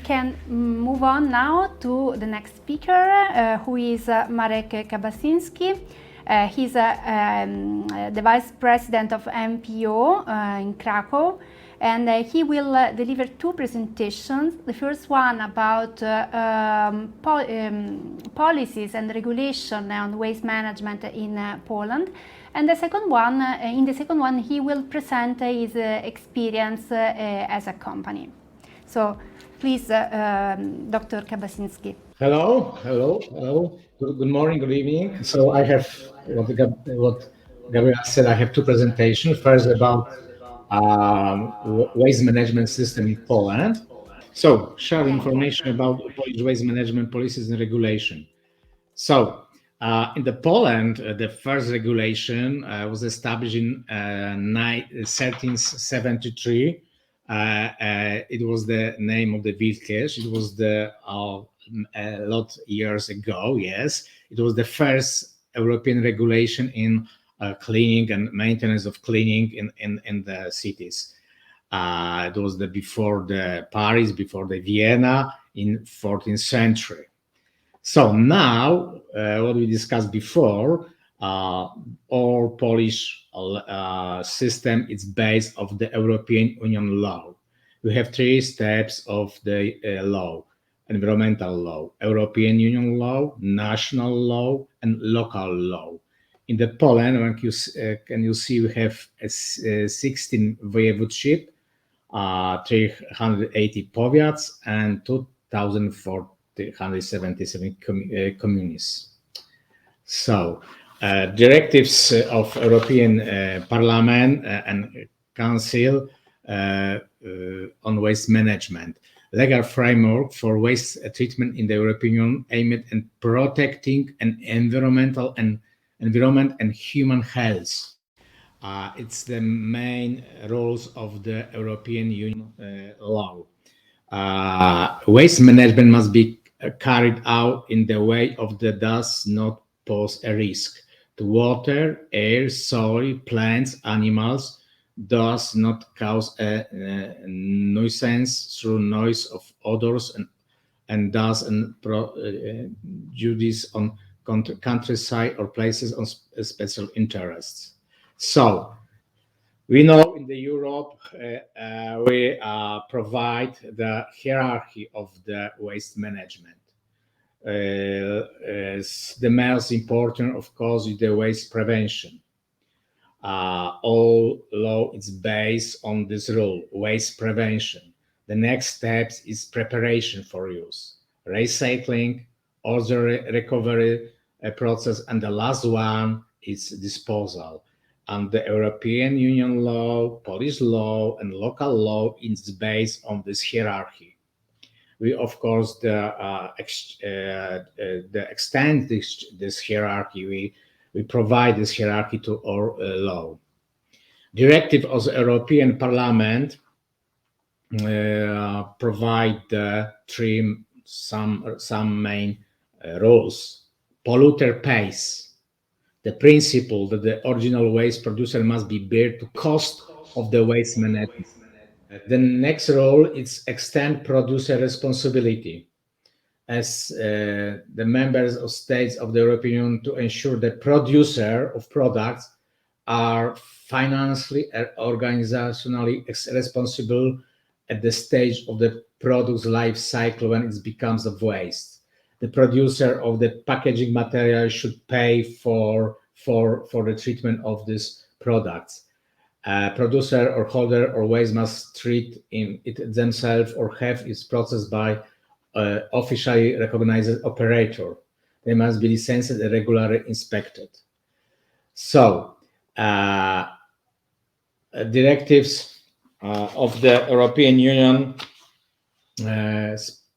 can move on now to the next speaker, who is Marek Kabaciński. He's the Vice President of MPO in Krakow, and he will deliver two presentations. The first one about policies and regulation on waste management in Poland, and the second one, in the second one, he will present his experience as a company. So, please, Dr. Kabaciński. Hello. Good morning, good evening. So I have what Gabriela said. I have two presentations. First about waste management system in Poland. So share information about Polish waste management policies and regulation. So in the Poland, the first regulation was established in 1373. It was the name of the Wilkes. It was a lot years ago. Yes, it was the first European regulation in cleaning and maintenance of cleaning in the cities. It was before the Paris, before the Vienna in 14th century. So now, what we discussed before, our Polish system is based on the European Union law. We have three steps of the law: environmental law, European Union law, national law, and local law. In the Poland, can you see we have 16 voivodeship, 380 powiats, and 2,477 communes. So, directives of European Parliament and Council on waste management. Legal framework for waste treatment in the European Union aimed at protecting an environment and human health. It's the main rules of the European Union law. Waste management must be carried out in the way that does not pose a risk to water, air, soil, plants, animals, does not cause a nuisance through noise of odors and doesn't prejudice on countryside or places of special interests. So we know in the Europe we provide the hierarchy of the waste management. The most important, of course, is the waste prevention. All law is based on this rule, waste prevention. The next step is preparation for use, recycling, other recovery process, and the last one is disposal. And the European Union law, Polish law, and local law is based on this hierarchy. We, of course, extend this hierarchy. We provide this hierarchy to our law. Directive of the European Parliament provide some main rules. Polluter pays. The principle that the original waste producer must be bear the cost of the waste management. The next role is extend producer responsibility as the members of states of the European Union to ensure the producer of products are financially and organizationally responsible at the stage of the product's life cycle when it becomes a waste. The producer of the packaging material should pay for the treatment of these products. Producer or holder or waste must treat it themselves or have its processed by officially recognized operator. They must be licensed and regularly inspected. So, directives of the European Union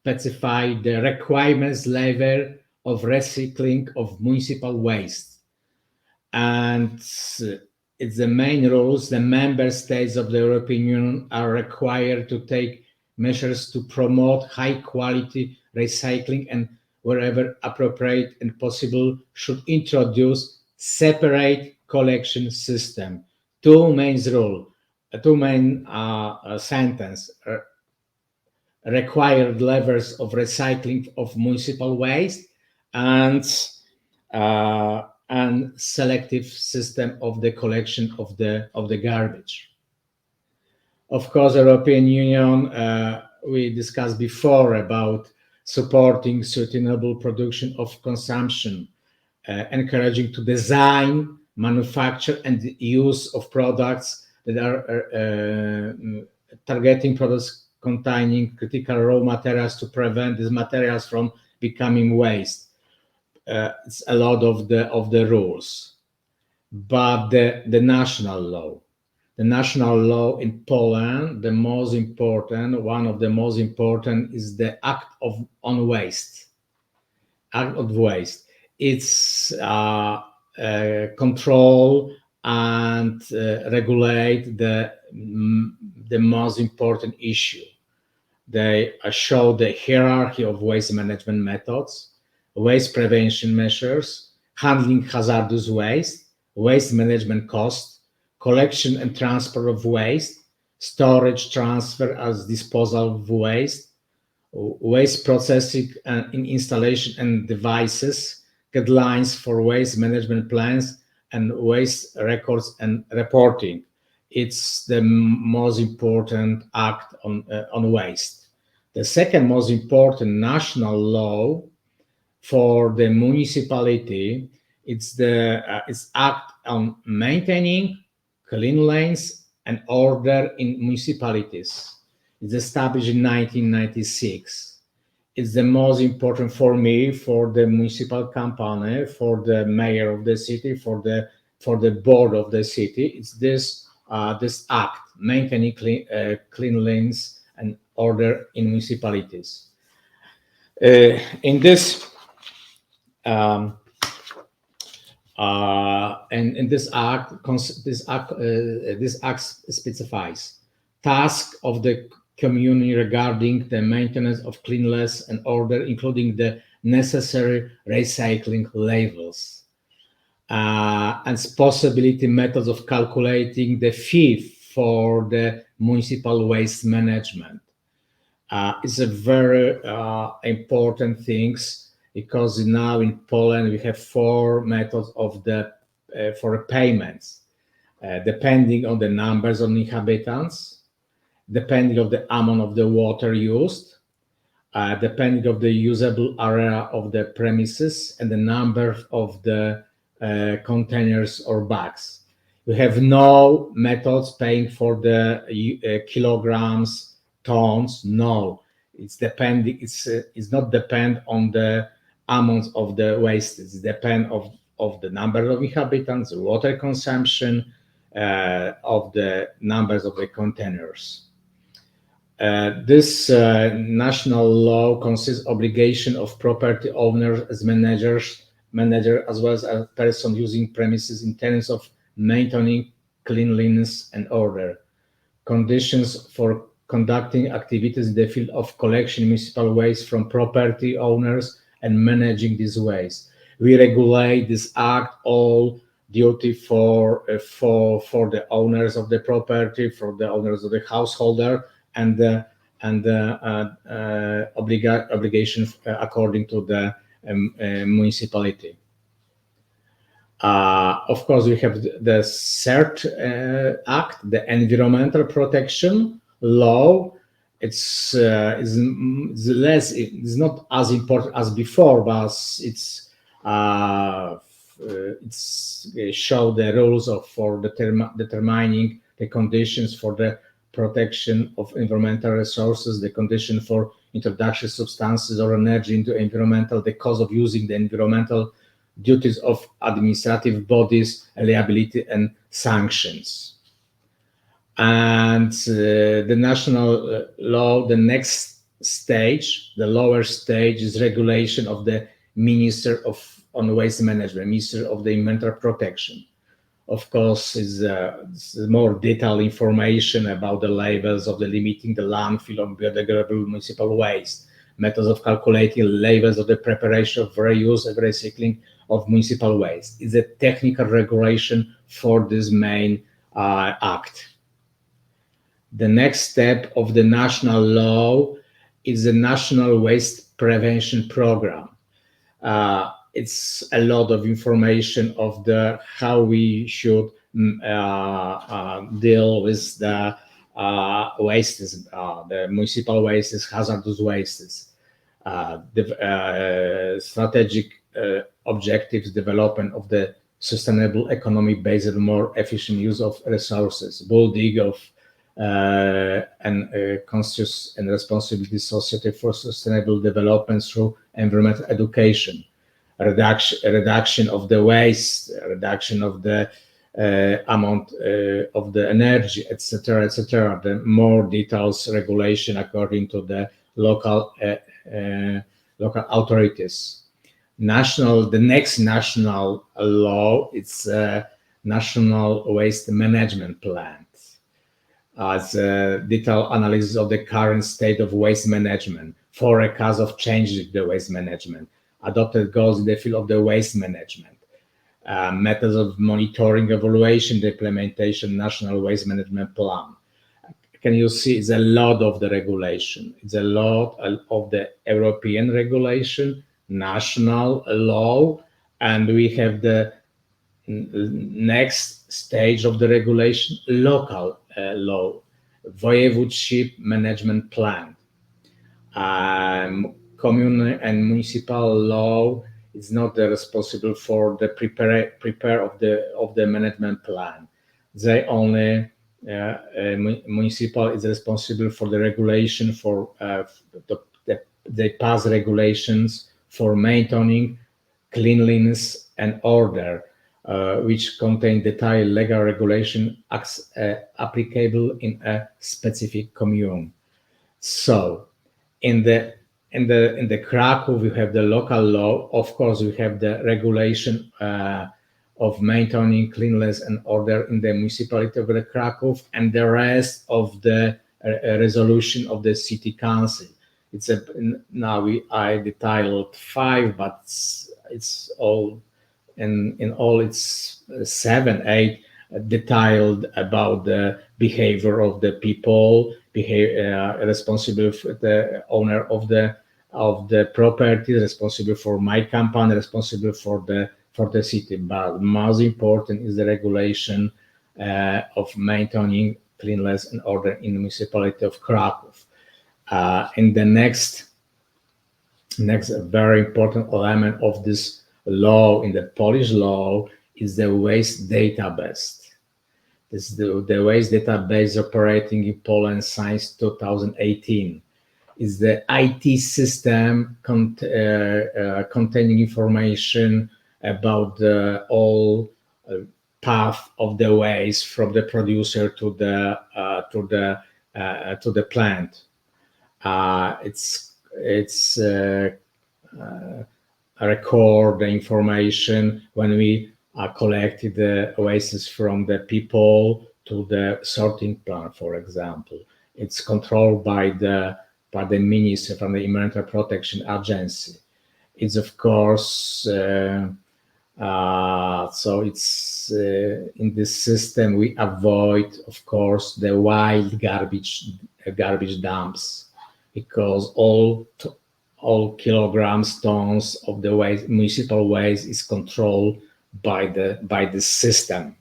specify the requirements level of recycling of municipal waste. And it's the main rules. The member states of the European Union are required to take measures to promote high quality recycling and wherever appropriate and possible should introduce separate collection system. Two main sentences. required levels of recycling of municipal waste, and selective system of the collection of the garbage. Of course, European Union, we discussed before about supporting sustainable production of consumption, encouraging to design, manufacture, and use of products that are targeting products containing critical raw materials to prevent these materials from becoming waste. It's a lot of the rules, but the national law. The national law in Poland, one of the most important is the Act on Waste. Act of Waste. It's control and regulate the most important issue. They show the hierarchy of waste management methods, waste prevention measures, handling hazardous waste, waste management costs, collection and transport of waste, storage, transfer as disposal of waste, waste processing and installation and devices, guidelines for waste management plans, and waste records and reporting. It's the most important act on waste. The second most important national law for the municipality, it's act on maintaining clean lanes and order in municipalities. It's established in 1996. It's the most important for me, for the municipal company, for the mayor of the city, for the board of the city. It's this act, maintaining clean lanes and order in municipalities. In this and this act specifies task of the community regarding the maintenance of cleanliness and order, including the necessary recycling levels, and possibility methods of calculating the fee for the municipal waste management. It's a very important things, because now in Poland we have 4 methods of for payments, depending on the numbers of inhabitants, depending on the amount of the water used, depending on the usable area of the premises, and the number of the containers or bags. We have no methods paying for the kilograms, tons. No, it's depending. It's not depend on the amount of the waste. It's depend of the number of inhabitants, the water consumption, of the numbers of the containers. This national law consists obligation of property owners as manager, as well as a person using premises in terms of maintaining cleanliness and order, conditions for conducting activities in the field of collection municipal waste from property owners and managing this waste. We regulate this act all duty for the owners of the property, for the owners of the householder, and the obligation according to the municipality. Of course, we have the third act, the environmental protection law. It's not as important as before, but it's show the rules for determining the conditions for the protection of environmental resources, the condition for introduction substances or energy into environmental, the cause of using the environmental, duties of administrative bodies, liability and sanctions. And the national law, the next stage, the lower stage, is regulation of the Minister on Waste Management, Minister of the Environmental Protection. Of course, is more detailed information about the labels of the limiting the landfill of biodegradable municipal waste, methods of calculating labels of the preparation of reuse and recycling of municipal waste. It's a technical regulation for this main act. The next step of the national law is a national waste prevention program. It's a lot of information of how we should deal with the wastes, the municipal wastes, hazardous wastes, the strategic objectives, development of the sustainable economy based on more efficient use of resources, building of and conscious and responsibility society for sustainable development through environmental education, reduction of the waste, reduction of the amount of the energy, etc., etc. The more details regulation according to the local authorities. The next national law, it's National Waste Management Plan. As a detailed analysis of the current state of waste management, forecast of changes in the waste management, adopted goals in the field of the waste management, methods of monitoring, evaluation, the implementation, national waste management plan. Can you see it's a lot of the regulation. It's a lot of the European regulation, national law, and we have the next stage of the regulation, local law, voivodeship management plan. Commune and municipal law is not responsible for the prepare of the management plan. They only municipal is responsible for the regulation for they pass regulations for maintaining cleanliness and order, which contain detailed legal regulation applicable in a specific commune. So, in the Krakow, we have the local law. Of course, we have the regulation of maintaining cleanliness and order in the municipality of the Krakow, and the rest of the resolution of the city council. It's I detailed 5, but it's all in all it's 7, 8 detailed about the behavior of the people, responsible for the owner of the property, responsible for my company, responsible for the city. But most important is the regulation of maintaining cleanliness and order in the municipality of Krakow. And the next very important element of this law in the Polish law is the waste database. This is the waste database operating in Poland since 2018. Is the IT system containing information about all path of the waste from the producer to the plant. It's record the information when we collected the wastes from the people to the sorting plant, for example. It's controlled by the minister from the Environmental Protection Agency. It's of course so it's in this system we avoid, of course, the wild garbage dumps, because all kilograms, tons of the waste, municipal waste, is controlled by the system.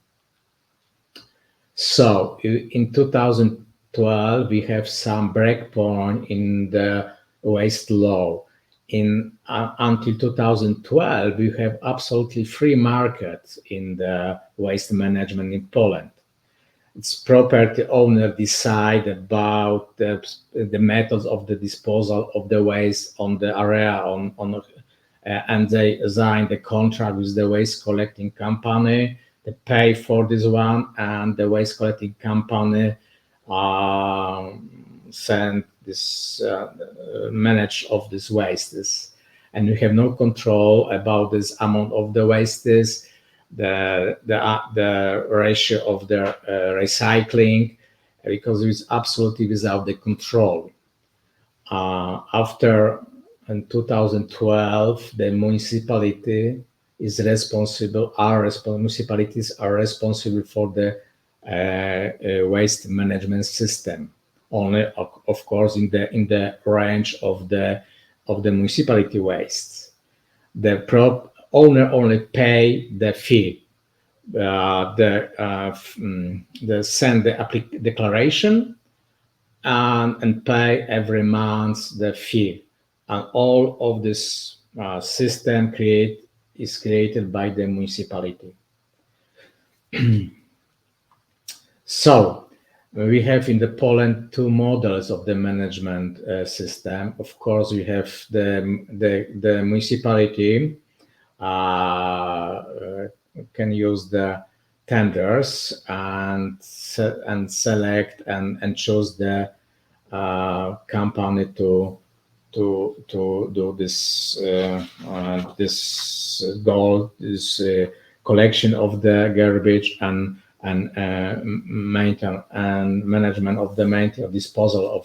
So in 2012 we have some breakpoint in the waste law. Until 2012 we have absolutely free market in the waste management in Poland. It's property owner decide about the methods of the disposal of the waste on the area and they sign the contract with the waste collecting company. They pay for this one, and the waste collecting company send this manage of these wastes, and we have no control about this amount of the wastes, the ratio of the recycling, because it's absolutely without the control. After in 2012, the municipality is responsible. Municipalities are responsible for the waste management system. only of course in the range of the municipality wastes. The owner only pay the fee. The send the declaration and pay every month the fee, and all of this system is created by the municipality. So we have in the Poland two models of the management system. Of course, we have the municipality can use the tenders and select and choose the company to do this collection of the garbage and maintenance and management of the disposal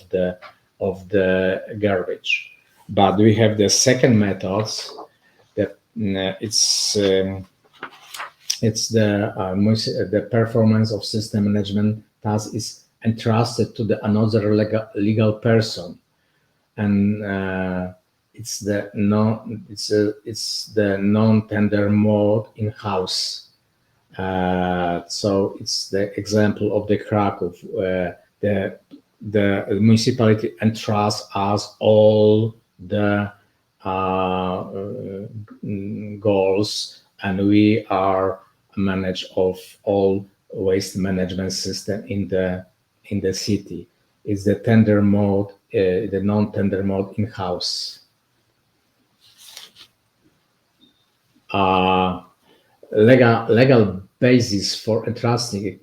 of the garbage. But we have the second methods that it's the performance of system management task is entrusted to another legal person, and it's the non-tender mode in-house. So it's the example of the Krakow. The municipality entrusts us all the goals, and we are manage of all waste management system in the city. It's the tender mode, the non-tender mode in-house. Legal basis for entrusting a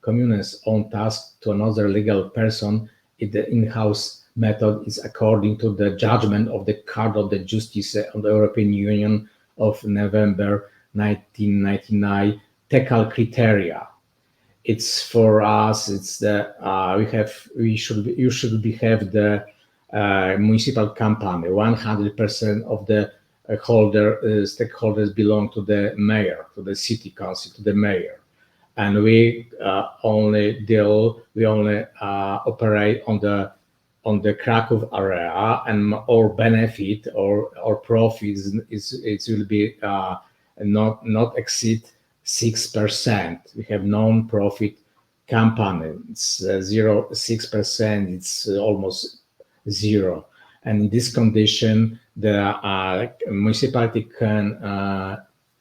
commune's own task to another legal person in the in-house method is according to the judgment of the Court of the Justice of the European Union of November 1999, technical criteria. It's for us. It's the you should have the municipal company. 100% of the stakeholders belong to the mayor, to the city council, to the mayor, and we only operate on the Krakow area, and our benefit or profits it will be not exceed 6%. We have non-profit company. It's 6%. It's almost zero. And in this condition, the municipality can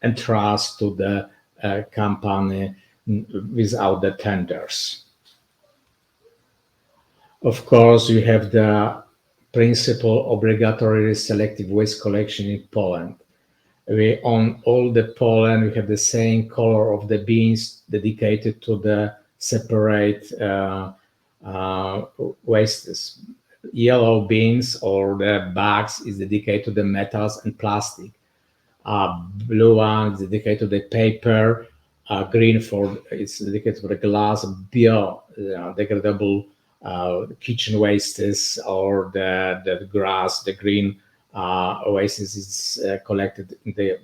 entrust to the company without the tenders. Of course, we have the principle obligatory selective waste collection in Poland. We on all the Poland, we have the same color of the bins dedicated to the separate wastes. Yellow bins or the bags is dedicated to the metals and plastic. Blue one is dedicated to the paper. Green it's dedicated to the glass, biodegradable kitchen wastes, or the grass. The green wastes is collected in the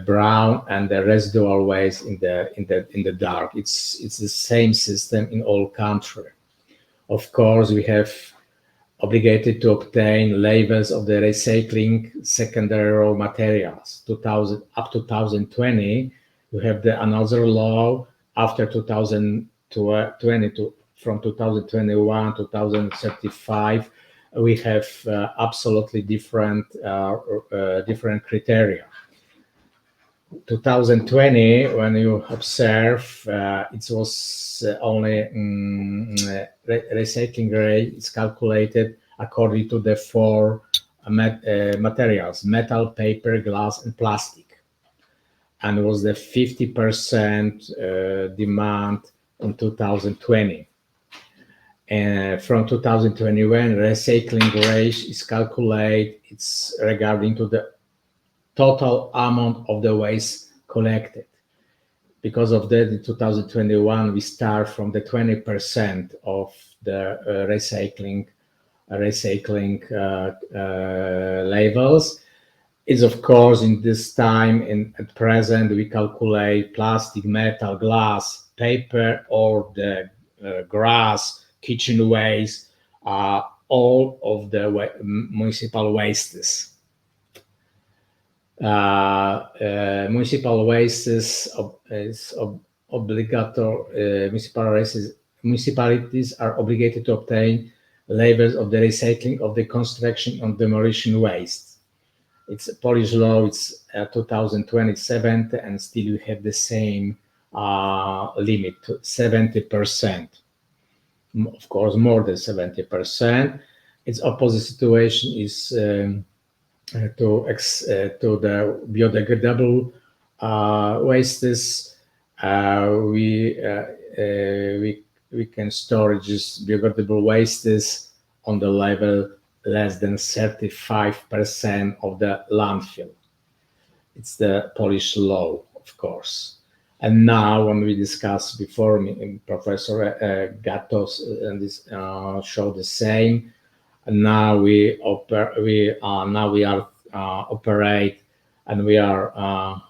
brown, and the residual waste in the dark. It's the same system in all country. Of course, we have obligated to obtain labels of the recycling secondary raw materials. Up to 2020, we have another law. After 2020 from 2021 to 2035, we have absolutely different criteria. 2020, when you observe, it was only recycling rate is calculated according to the four materials: metal, paper, glass, and plastic, and it was the 50% demand in 2020. And from 2021, recycling rate is calculated. It's regarding to the total amount of the waste collected. Because of that, in 2021, we start from the 20% of the recycling labels. It's of course in this time at present we calculate plastic, metal, glass paper or the grass, kitchen waste, all of the municipal wastes. Municipal waste is obligatory. Municipalities are obligated to obtain labels of the recycling of the construction and demolition waste. It's a Polish law. It's 2027, and still we have the same limit, 70%. Of course, more than 70%. Its opposite situation is to the biodegradable wastes. We can store these biodegradable wastes on the level less than 35% of the landfill. It's the Polish law, of course. And now, when we discussed before, Professor Gatos and this showed the same. And now we operate, and we are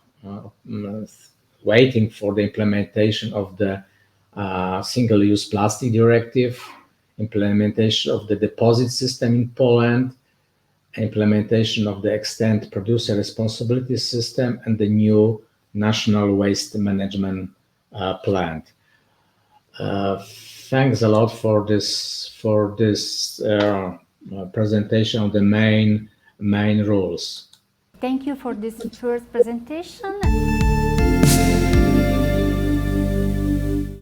waiting for the implementation of the single-use plastic directive, implementation of the deposit system in Poland, implementation of the extent producer responsibility system, and the new national waste management plan. Thanks a lot for this presentation of the main rules. Thank you for this first presentation.